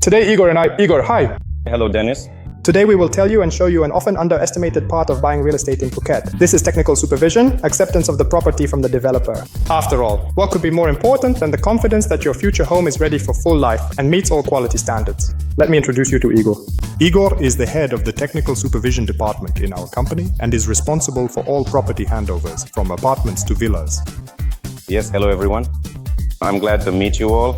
Today, Igor, hi. Hello, Dennis. Today we will tell you and show you an often underestimated part of buying real estate in Phuket. This is technical supervision, acceptance of the property from the developer. After all, what could be more important than the confidence that your future home is ready for full life and meets all quality standards? Let me introduce you to Igor. Igor is the head of the technical supervision department in our company and is responsible for all property handovers, from apartments to villas. Yes, hello everyone. I'm glad to meet you all.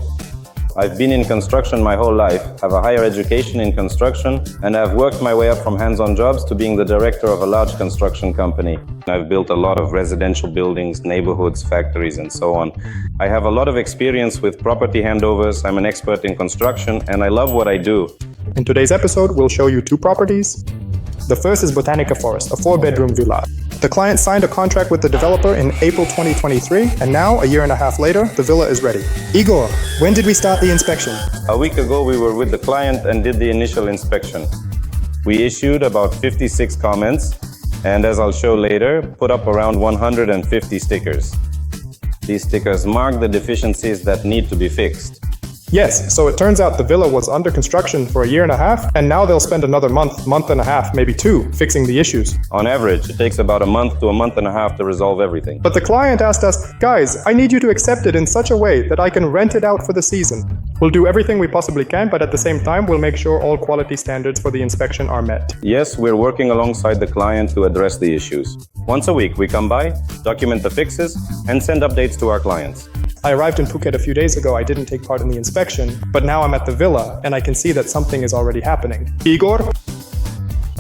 I've been in construction my whole life, have a higher education in construction, and I've worked my way up from hands-on jobs to being the director of a large construction company. I've built a lot of residential buildings, neighborhoods, factories, and so on. I have a lot of experience with property handovers. I'm an expert in construction, and I love what I do. In today's episode, we'll show you two properties. The first is Botanica Forest, a 4-bedroom villa. The client signed a contract with the developer in April 2023, and now, a year and a half later, the villa is ready. Igor, when did we start the inspection? A week ago, we were with the client and did the initial inspection. We issued about 56 comments, and as I'll show later, put up around 150 stickers. These stickers mark the deficiencies that need to be fixed. Yes, so it turns out the villa was under construction for a year and a half, and now they'll spend another month and a half, maybe two, fixing the issues. On average, it takes about a month to a month and a half to resolve everything. But the client asked us, guys, I need you to accept it in such a way that I can rent it out for the season. We'll do everything we possibly can, but at the same time, we'll make sure all quality standards for the inspection are met. Yes, we're working alongside the client to address the issues. Once a week, we come by, document the fixes, and send updates to our clients. I arrived in Phuket a few days ago. I didn't take part in the inspection, but now I'm at the villa and I can see that something is already happening. Igor?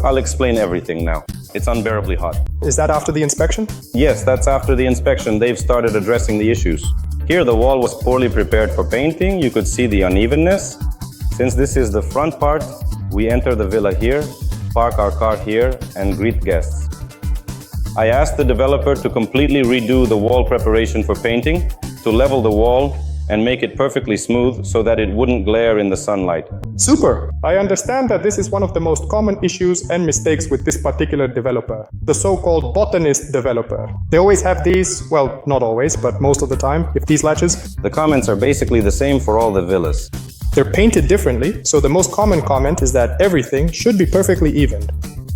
I'll explain everything now. It's unbearably hot. Is that after the inspection? Yes, that's after the inspection. They've started addressing the issues. Here, the wall was poorly prepared for painting. You could see the unevenness. Since this is the front part, we enter the villa here, park our car here, and greet guests. I asked the developer to completely redo the wall preparation for painting, to level the wall and make it perfectly smooth so that it wouldn't glare in the sunlight. Super! I understand that this is one of the most common issues and mistakes with this particular developer, the so-called botanist developer. They always have these, well, not always, but most of the time, if these latches. The comments are basically the same for all the villas. They're painted differently, so the most common comment is that everything should be perfectly evened.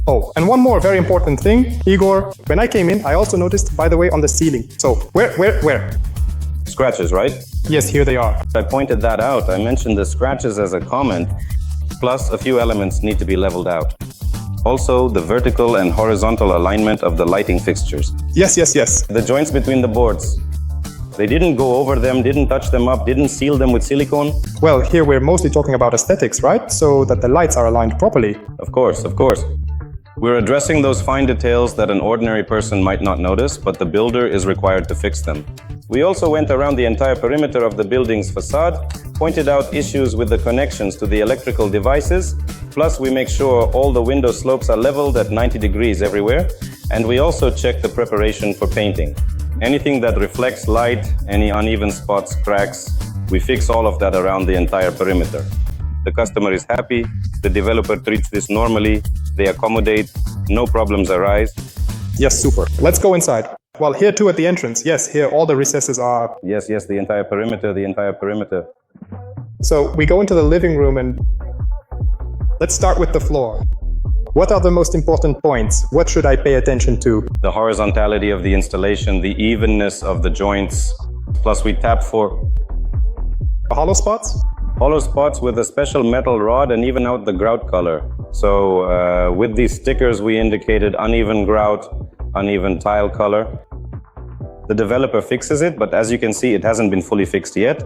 Oh, and one more very important thing, Igor, when I came in, I also noticed, by the way, on the ceiling. So, where? Scratches, right? Yes, here they are. I pointed that out. I mentioned the scratches as a comment, plus a few elements need to be leveled out. Also, the vertical and horizontal alignment of the lighting fixtures. Yes. The joints between the boards. They didn't go over them, didn't touch them up, didn't seal them with silicone. Well, here we're mostly talking about aesthetics, right? So that the lights are aligned properly. Of course. We're addressing those fine details that an ordinary person might not notice, but the builder is required to fix them. We also went around the entire perimeter of the building's facade, pointed out issues with the connections to the electrical devices, plus we make sure all the window slopes are leveled at 90 degrees everywhere, and we also check the preparation for painting. Anything that reflects light, any uneven spots, cracks, we fix all of that around the entire perimeter. The customer is happy, the developer treats this normally, they accommodate, no problems arise. Yes, super. Let's go inside. Well, here too at the entrance. Yes, here all the recesses are... Yes, the entire perimeter. So we go into the living room and... Let's start with the floor. What are the most important points? What should I pay attention to? The horizontality of the installation, the evenness of the joints, plus we tap for... Hollow spots? Hollow spots with a special metal rod and even out the grout color. So with these stickers we indicated uneven grout, uneven tile color. The developer fixes it, but as you can see, it hasn't been fully fixed yet.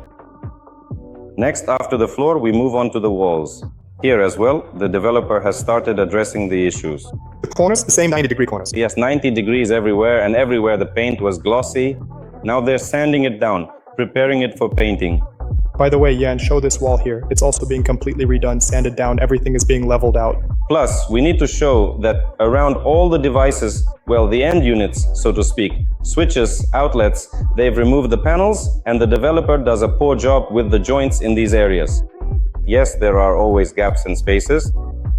Next, after the floor, we move on to the walls. Here as well, the developer has started addressing the issues. The corners, the same 90-degree corners? Yes, 90 degrees everywhere, and everywhere the paint was glossy. Now they're sanding it down, preparing it for painting. By the way, and show this wall here. It's also being completely redone, sanded down, everything is being leveled out. Plus, we need to show that around all the devices, well, the end units, so to speak, switches, outlets, they've removed the panels, and the developer does a poor job with the joints in these areas. Yes, there are always gaps and spaces,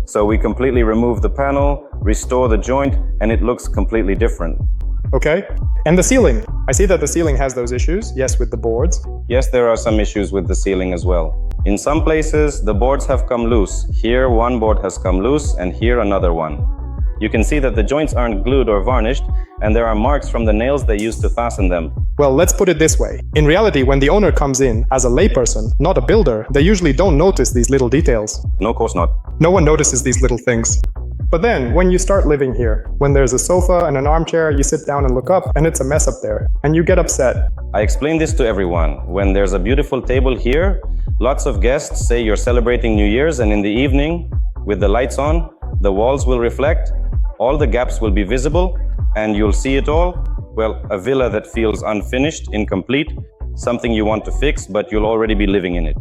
so we completely remove the panel, restore the joint, and it looks completely different. Okay. And the ceiling. I see that the ceiling has those issues, yes, with the boards. Yes, there are some issues with the ceiling as well. In some places, the boards have come loose. Here, one board has come loose, and here another one. You can see that the joints aren't glued or varnished, and there are marks from the nails they used to fasten them. Well, let's put it this way. In reality, when the owner comes in as a layperson, not a builder, they usually don't notice these little details. No, of course not. No one notices these little things. But then, when you start living here, when there's a sofa and an armchair, you sit down and look up, and it's a mess up there, and you get upset. I explain this to everyone. When there's a beautiful table here, lots of guests say you're celebrating New Year's, and in the evening, with the lights on, the walls will reflect, all the gaps will be visible, and you'll see it all. Well, a villa that feels unfinished, incomplete, something you want to fix, but you'll already be living in it.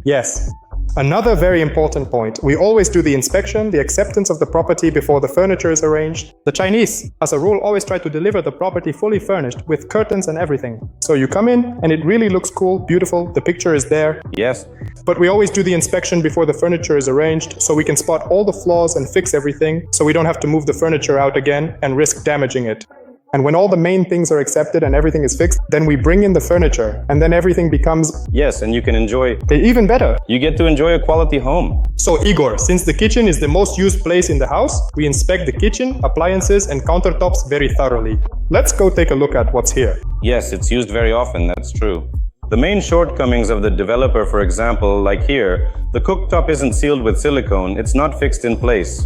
Yes. Another very important point, we always do the inspection, the acceptance of the property before the furniture is arranged. The Chinese, as a rule, always try to deliver the property fully furnished with curtains and everything. So you come in and it really looks cool, beautiful, the picture is there. Yes. But we always do the inspection before the furniture is arranged so we can spot all the flaws and fix everything so we don't have to move the furniture out again and risk damaging it. And when all the main things are accepted and everything is fixed, then we bring in the furniture and then everything becomes... Yes, and you can enjoy... even better. You get to enjoy a quality home. So Igor, since the kitchen is the most used place in the house, we inspect the kitchen, appliances and countertops very thoroughly. Let's go take a look at what's here. Yes, it's used very often, that's true. The main shortcomings of the developer, for example, like here, the cooktop isn't sealed with silicone, it's not fixed in place.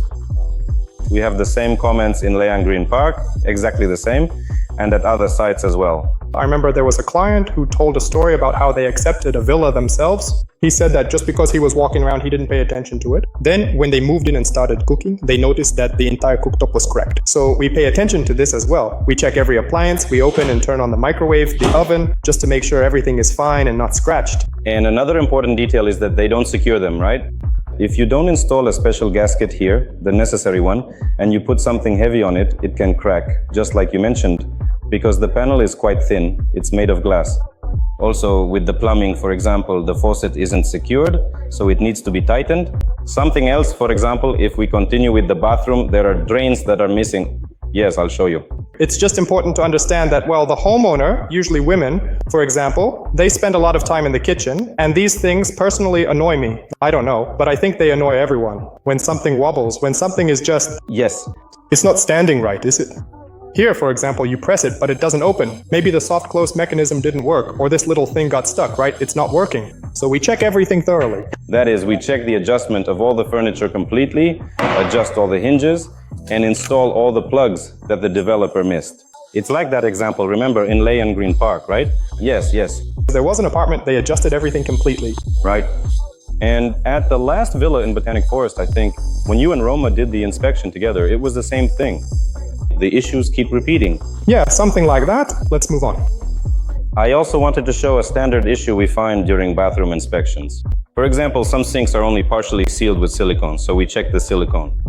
We have the same comments in Leang Green Park, exactly the same, and at other sites as well. I remember there was a client who told a story about how they accepted a villa themselves. He said that just because he was walking around, he didn't pay attention to it. Then, when they moved in and started cooking, they noticed that the entire cooktop was cracked. So we pay attention to this as well. We check every appliance, we open and turn on the microwave, the oven, just to make sure everything is fine and not scratched. And another important detail is that they don't secure them, right? If you don't install a special gasket here, the necessary one, and you put something heavy on it, it can crack, just like you mentioned, because the panel is quite thin, it's made of glass. Also, with the plumbing, for example, the faucet isn't secured, so it needs to be tightened. Something else, for example, if we continue with the bathroom, there are drains that are missing. Yes, I'll show you. It's just important to understand that, well, the homeowner, usually women, for example, they spend a lot of time in the kitchen, and these things personally annoy me. I don't know, but I think they annoy everyone. When something wobbles, when something is just... Yes. It's not standing right, is it? Here, for example, you press it, but it doesn't open. Maybe the soft close mechanism didn't work, or this little thing got stuck, right? It's not working. So we check everything thoroughly. That is, we check the adjustment of all the furniture completely, adjust all the hinges, and install all the plugs that the developer missed. It's like that example, remember, in Leang Green Park, right? Yes, yes. There was an apartment, they adjusted everything completely. Right. And at the last villa in Botanic Forest, I think, when you and Roma did the inspection together, it was the same thing. The issues keep repeating. Yeah, something like that. Let's move on. I also wanted to show a standard issue we find during bathroom inspections. For example, some sinks are only partially sealed with silicone, so we check the silicone.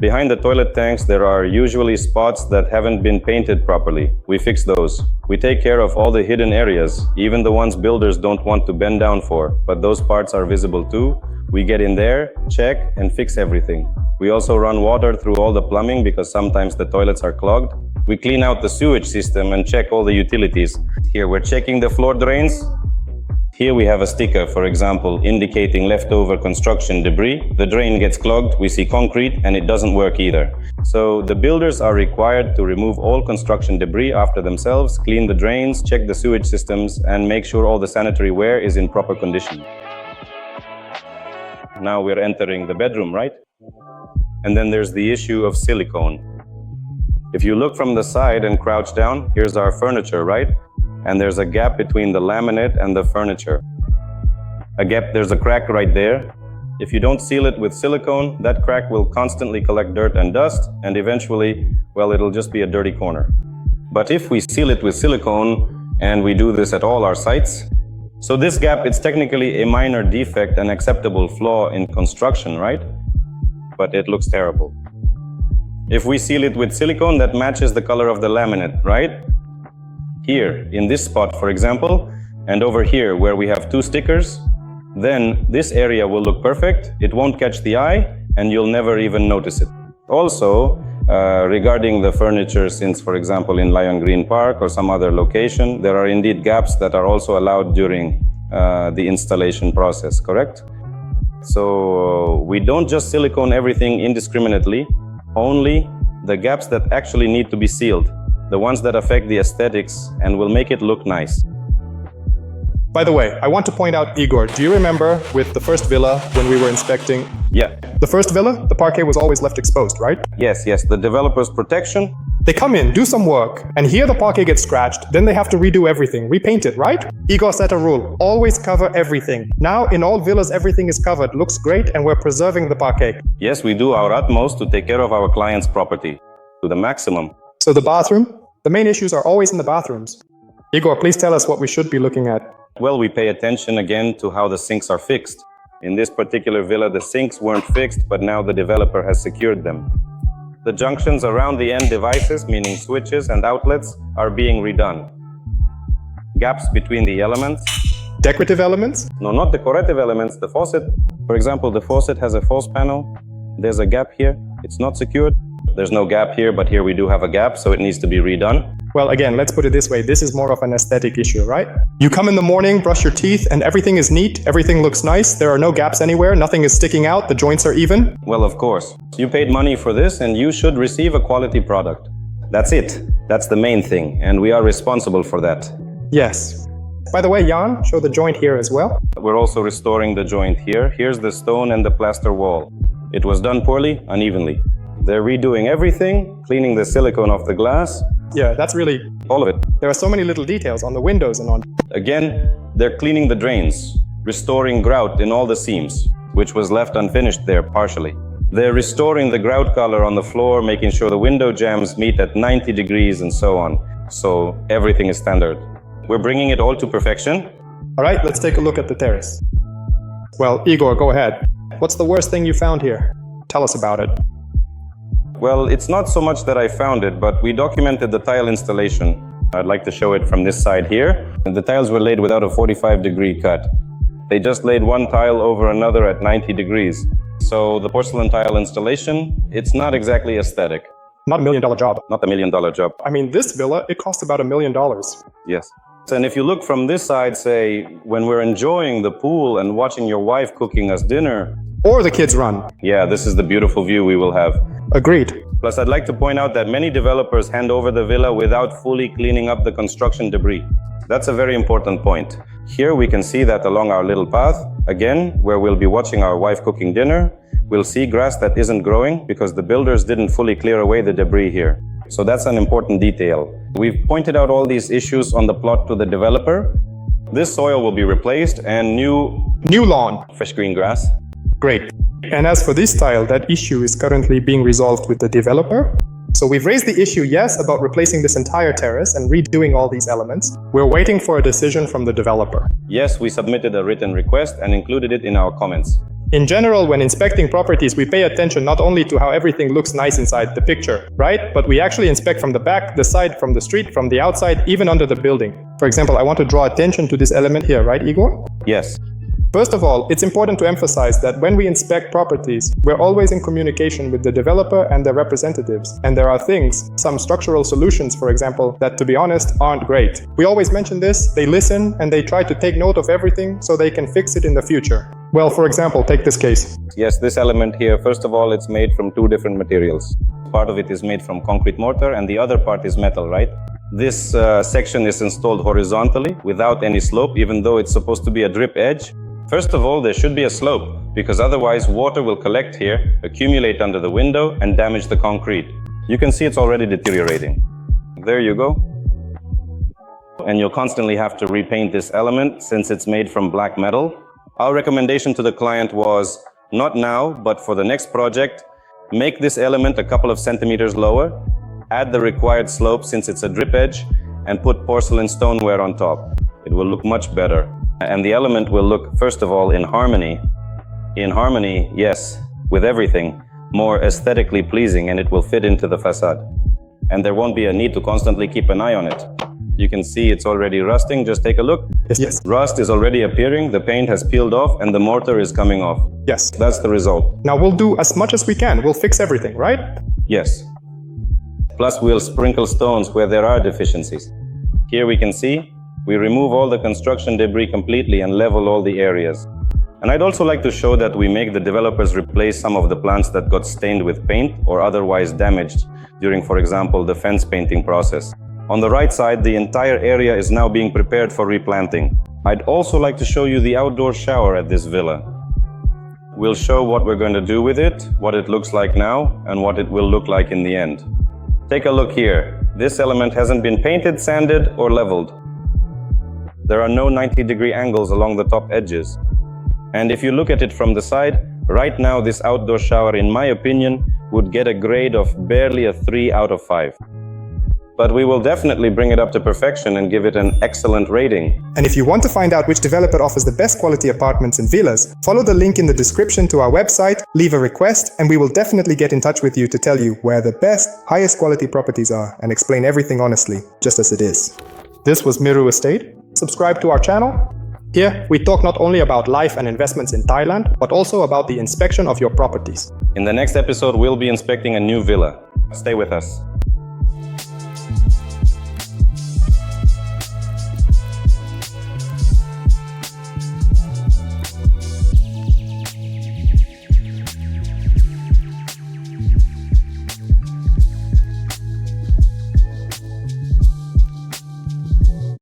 Behind the toilet tanks, there are usually spots that haven't been painted properly. We fix those. We take care of all the hidden areas, even the ones builders don't want to bend down for, but those parts are visible too. We get in there, check, and fix everything. We also run water through all the plumbing because sometimes the toilets are clogged. We clean out the sewage system and check all the utilities. Here we're checking the floor drains. Here we have a sticker, for example, indicating leftover construction debris. The drain gets clogged, we see concrete, and it doesn't work either. So the builders are required to remove all construction debris after themselves, clean the drains, check the sewage systems, and make sure all the sanitary ware is in proper condition. Now we're entering the bedroom, right? And then there's the issue of silicone. If you look from the side and crouch down, here's our furniture, right? And there's a gap between the laminate and the furniture. There's a crack right there. If you don't seal it with silicone, that crack will constantly collect dirt and dust, and eventually, well, it'll just be a dirty corner. But if we seal it with silicone, and we do this at all our sites, so this gap, it's technically a minor defect, an acceptable flaw in construction, right? But it looks terrible. If we seal it with silicone, that matches the color of the laminate, right? Here, in this spot, for example, and over here where we have two stickers, then this area will look perfect, it won't catch the eye, and you'll never even notice it. Also, regarding the furniture, since, for example, in Leang Green Park or some other location, there are indeed gaps that are also allowed during the installation process, correct? So we don't just silicone everything indiscriminately, only the gaps that actually need to be sealed, the ones that affect the aesthetics and will make it look nice. By the way, I want to point out, Igor, do you remember with the first villa when we were inspecting? Yeah. The first villa, the parquet was always left exposed, right? Yes, the developer's protection. They come in, do some work, and here the parquet gets scratched, then they have to redo everything, repaint it, right? Igor set a rule, always cover everything. Now, in all villas, everything is covered, looks great, and we're preserving the parquet. Yes, we do our utmost to take care of our client's property to the maximum. So the bathroom? The main issues are always in the bathrooms. Igor, please tell us what we should be looking at. Well, we pay attention again to how the sinks are fixed. In this particular villa, the sinks weren't fixed, but now the developer has secured them. The junctions around the end devices, meaning switches and outlets, are being redone. Gaps between the elements. Decorative elements? No, not decorative elements, the faucet. For example, the faucet has a false panel. There's a gap here. It's not secured. There's no gap here, but here we do have a gap, so it needs to be redone. Well, again, let's put it this way. This is more of an aesthetic issue, right? You come in the morning, brush your teeth, and everything is neat. Everything looks nice. There are no gaps anywhere. Nothing is sticking out. The joints are even. Well, of course. You paid money for this, and you should receive a quality product. That's it. That's the main thing, and we are responsible for that. Yes. By the way, Jan, show the joint here as well. We're also restoring the joint here. Here's the stone and the plaster wall. It was done poorly, unevenly. They're redoing everything, cleaning the silicone off the glass. Yeah, that's really... all of it. There are so many little details on the windows and on... Again, they're cleaning the drains, restoring grout in all the seams, which was left unfinished there partially. They're restoring the grout color on the floor, making sure the window jambs meet at 90 degrees and so on. So everything is standard. We're bringing it all to perfection. All right, let's take a look at the terrace. Well, Igor, go ahead. What's the worst thing you found here? Tell us about it. Well, it's not so much that I found it, but we documented the tile installation. I'd like to show it from this side here. The tiles were laid without a 45-degree cut. They just laid one tile over another at 90 degrees. So the porcelain tile installation, it's not exactly aesthetic. Not $1 million job. Not a $1 million job. I mean, this villa, it cost about $1 million. Yes. And if you look from this side, say, when we're enjoying the pool and watching your wife cooking us dinner. Or the kids run. Yeah, this is the beautiful view we will have. Agreed. Plus, I'd like to point out that many developers hand over the villa without fully cleaning up the construction debris. That's a very important point. Here we can see that along our little path, again, where we'll be watching our wife cooking dinner, we'll see grass that isn't growing because the builders didn't fully clear away the debris here. So that's an important detail. We've pointed out all these issues on the plot to the developer. This soil will be replaced and new lawn, fresh green grass. Great. And as for this tile, that issue is currently being resolved with the developer. So we've raised the issue, yes, about replacing this entire terrace and redoing all these elements. We're waiting for a decision from the developer. Yes, we submitted a written request and included it in our comments. In general, when inspecting properties, we pay attention not only to how everything looks nice inside the picture, right? But we actually inspect from the back, the side, from the street, from the outside, even under the building. For example, I want to draw attention to this element here, right, Igor? Yes. First of all, it's important to emphasize that when we inspect properties, we're always in communication with the developer and their representatives. And there are things, some structural solutions, for example, that, to be honest, aren't great. We always mention this, they listen, and they try to take note of everything so they can fix it in the future. Well, for example, take this case. Yes, this element here, first of all, it's made from two different materials. Part of it is made from concrete mortar and the other part is metal, right? This section is installed horizontally without any slope, even though it's supposed to be a drip edge. First of all, there should be a slope, because otherwise water will collect here, accumulate under the window, and damage the concrete. You can see it's already deteriorating. There you go. And you'll constantly have to repaint this element since it's made from black metal. Our recommendation to the client was, not now, but for the next project, make this element a couple of centimeters lower, add the required slope since it's a drip edge, and put porcelain stoneware on top. It will look much better. And the element will look, first of all, in harmony. In harmony, yes, with everything, more aesthetically pleasing, and it will fit into the facade. And there won't be a need to constantly keep an eye on it. You can see it's already rusting, just take a look. Yes. Rust is already appearing, the paint has peeled off, and the mortar is coming off. Yes. That's the result. Now we'll do as much as we can. We'll fix everything, right? Yes. Plus we'll sprinkle stones where there are deficiencies. Here we can see we remove all the construction debris completely and level all the areas. And I'd also like to show that we make the developers replace some of the plants that got stained with paint or otherwise damaged during, for example, the fence painting process. On the right side, the entire area is now being prepared for replanting. I'd also like to show you the outdoor shower at this villa. We'll show what we're going to do with it, what it looks like now, and what it will look like in the end. Take a look here. This element hasn't been painted, sanded, or leveled. There are no 90-degree angles along the top edges. And if you look at it from the side, right now this outdoor shower, in my opinion, would get a grade of barely a 3 out of 5. But we will definitely bring it up to perfection and give it an excellent rating. And if you want to find out which developer offers the best quality apartments and villas, follow the link in the description to our website, leave a request, and we will definitely get in touch with you to tell you where the best, highest quality properties are and explain everything honestly, just as it is. This was Miru Estate. Subscribe to our channel. Here, we talk not only about life and investments in Thailand, but also about the inspection of your properties. In the next episode, we'll be inspecting a new villa. Stay with us.